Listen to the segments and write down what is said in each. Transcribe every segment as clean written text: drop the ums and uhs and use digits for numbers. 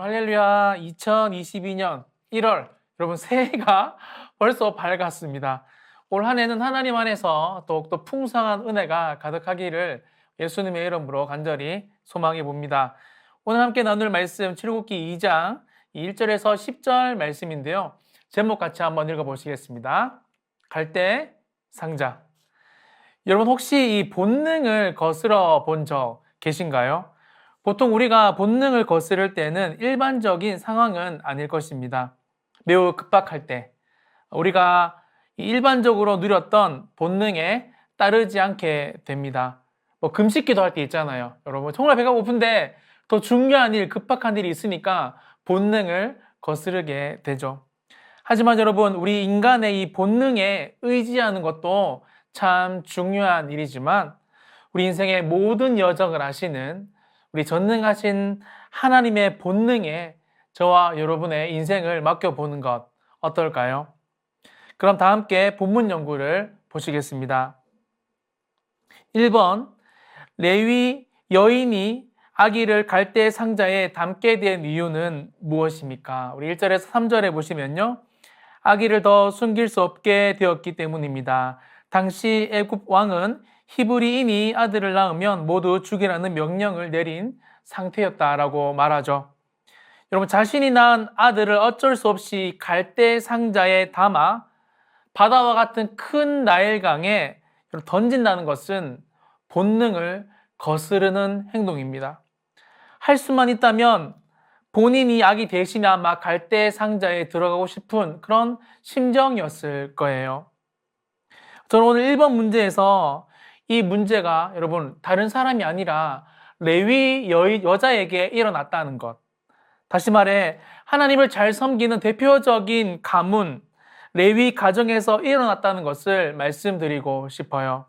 할렐루야. 2022년 1월 여러분 새해가 벌써 밝았습니다. 올 한 해는 하나님 안에서 더욱더 풍성한 은혜가 가득하기를 예수님의 이름으로 간절히 소망해 봅니다. 오늘 함께 나눌 말씀 출애굽기 2장 1절에서 10절 말씀인데요. 제목 같이 한번 읽어보시겠습니다. 갈대 상자. 여러분 혹시 이 본능을 거스러 본 적 계신가요? 보통 우리가 본능을 거스를 때는 일반적인 상황은 아닐 것입니다. 매우 급박할 때 우리가 일반적으로 누렸던 본능에 따르지 않게 됩니다. 금식 기도할 때 있잖아요. 여러분 정말 배가 고픈데 더 중요한 일, 급박한 일이 있으니까 본능을 거스르게 되죠. 하지만 여러분 우리 인간의 이 본능에 의지하는 것도 참 중요한 일이지만 우리 인생의 모든 여정을 아시는 우리 전능하신 하나님의 본능에 저와 여러분의 인생을 맡겨보는 것 어떨까요? 그럼 다 함께 본문 연구를 보시겠습니다. 1번 레위 여인이 아기를 갈대 상자에 담게 된 이유는 무엇입니까? 우리 1절에서 3절에 보시면요. 아기를 더 숨길 수 없게 되었기 때문입니다. 당시 애굽 왕은 히브리인이 아들을 낳으면 모두 죽이라는 명령을 내린 상태였다라고 말하죠. 여러분 자신이 낳은 아들을 어쩔 수 없이 갈대 상자에 담아 바다와 같은 큰 나일강에 던진다는 것은 본능을 거스르는 행동입니다. 할 수만 있다면 본인이 아기 대신에 아마 갈대 상자에 들어가고 싶은 그런 심정이었을 거예요. 저는 오늘 1번 문제에서 이 문제가 여러분 다른 사람이 아니라 레위 여자에게 일어났다는 것. 다시 말해 하나님을 잘 섬기는 대표적인 가문 레위 가정에서 일어났다는 것을 말씀드리고 싶어요.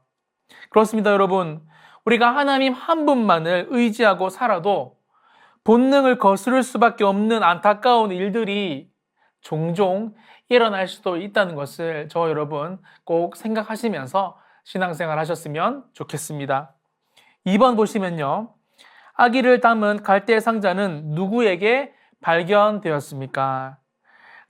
그렇습니다, 여러분. 우리가 하나님 한 분만을 의지하고 살아도 본능을 거스를 수밖에 없는 안타까운 일들이 종종 일어날 수도 있다는 것을 저 여러분 꼭 생각하시면서 신앙생활 하셨으면 좋겠습니다. 2번 보시면요. 아기를 담은 갈대 상자는 누구에게 발견되었습니까?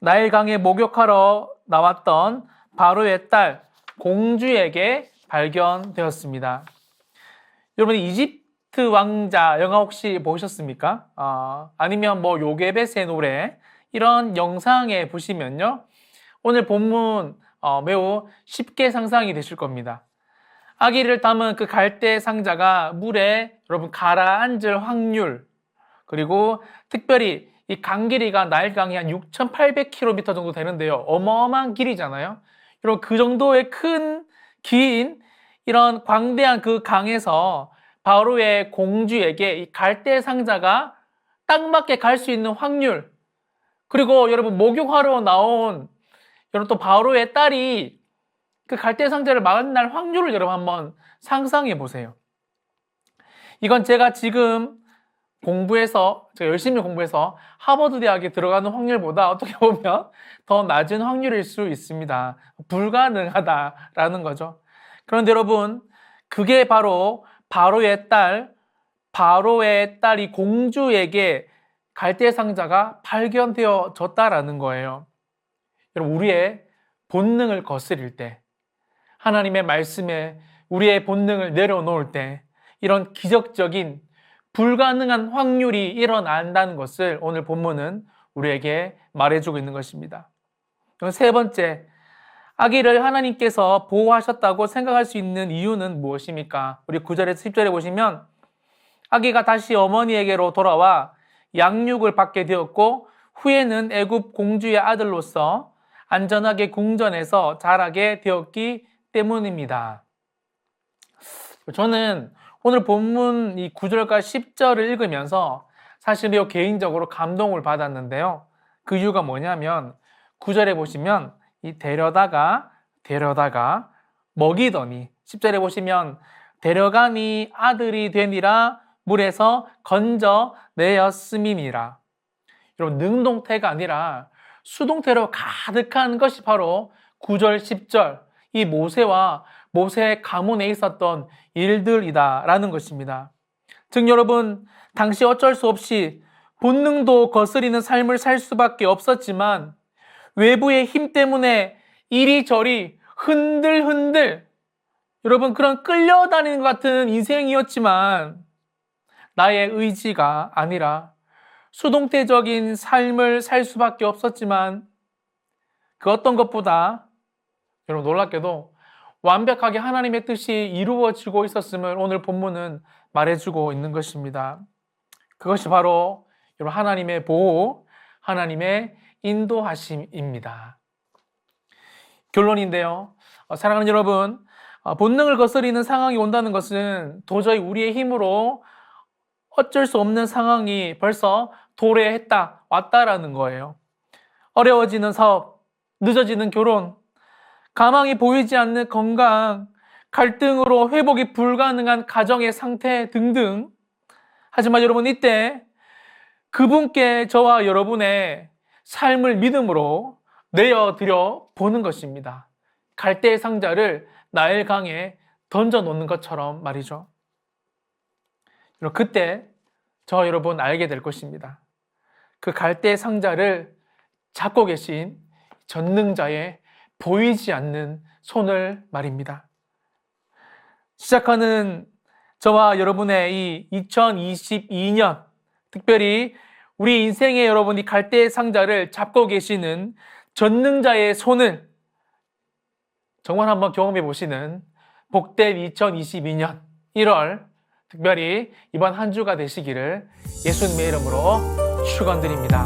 나일강에 목욕하러 나왔던 바로의 딸 공주에게 발견되었습니다. 여러분 이집트 왕자 영화 혹시 보셨습니까? 아니면 요게벳의 노래 이런 영상에 보시면요. 오늘 본문 매우 쉽게 상상이 되실 겁니다. 아기를 담은 그 갈대 상자가 물에 여러분 가라앉을 확률 그리고 특별히 이 강 길이가 나일강이 한 6,800km 정도 되는데요. 어마어마한 길이잖아요. 여러분 그 정도의 긴 이런 광대한 그 강에서 바로의 공주에게 이 갈대 상자가 딱 맞게 갈 수 있는 확률 그리고 여러분 목욕하러 나온 여러분 또 바로의 딸이 그 갈대 상자를 만날 확률을 여러분 한번 상상해 보세요. 이건 제가 지금 제가 열심히 공부해서 하버드 대학에 들어가는 확률보다 어떻게 보면 더 낮은 확률일 수 있습니다. 불가능하다라는 거죠. 그런데 여러분, 그게 바로 바로의 딸이 공주에게 갈대 상자가 발견되어졌다라는 거예요. 여러분, 우리의 본능을 거스릴 때, 하나님의 말씀에 우리의 본능을 내려놓을 때, 이런 기적적인 불가능한 확률이 일어난다는 것을 오늘 본문은 우리에게 말해주고 있는 것입니다. 세 번째, 아기를 하나님께서 보호하셨다고 생각할 수 있는 이유는 무엇입니까? 우리 9절에서 10절에 보시면 아기가 다시 어머니에게로 돌아와 양육을 받게 되었고 후에는 애굽 공주의 아들로서 안전하게 궁전에서 자라게 되었기 때문입니다. 저는 오늘 본문 이 9절과 10절을 읽으면서 사실 매우 개인적으로 감동을 받았는데요. 그 이유가 뭐냐면 9절에 보시면 이 데려다가 먹이더니 10절에 보시면 데려가니 아들이 되니라 물에서 건져내었음이니라. 여러분 능동태가 아니라 수동태로 가득한 것이 바로 9절 10절 이 모세의 가문에 있었던 일들이다라는 것입니다. 즉 여러분 당시 어쩔 수 없이 본능도 거스리는 삶을 살 수밖에 없었지만 외부의 힘 때문에 이리저리 흔들흔들 여러분 그런 끌려다니는 것 같은 인생이었지만 나의 의지가 아니라 수동태적인 삶을 살 수밖에 없었지만 그 어떤 것보다 여러분 놀랍게도 완벽하게 하나님의 뜻이 이루어지고 있었음을 오늘 본문은 말해주고 있는 것입니다. 그것이 바로 여러분 하나님의 보호, 하나님의 인도하심입니다. 결론인데요. 사랑하는 여러분, 본능을 거스리는 상황이 온다는 것은 도저히 우리의 힘으로 어쩔 수 없는 상황이 벌써 도래했다, 왔다라는 거예요. 어려워지는 사업, 늦어지는 결혼, 가망이 보이지 않는 건강, 갈등으로 회복이 불가능한 가정의 상태 등등. 하지만 여러분 이때 그분께 저와 여러분의 삶을 믿음으로 내어드려 보는 것입니다. 갈대의 상자를 나일강에 던져놓는 것처럼 말이죠. 그때 저와 여러분 알게 될 것입니다. 그 갈대의 상자를 잡고 계신 전능자의 보이지 않는 손을 말입니다. 시작하는 저와 여러분의 이 2022년, 특별히 우리 인생의 여러분이 갈대의 상자를 잡고 계시는 전능자의 손을 정말 한번 경험해 보시는 복된 2022년 1월, 특별히 이번 한 주가 되시기를 예수님의 이름으로 축원드립니다.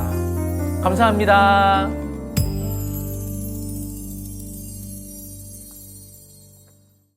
감사합니다.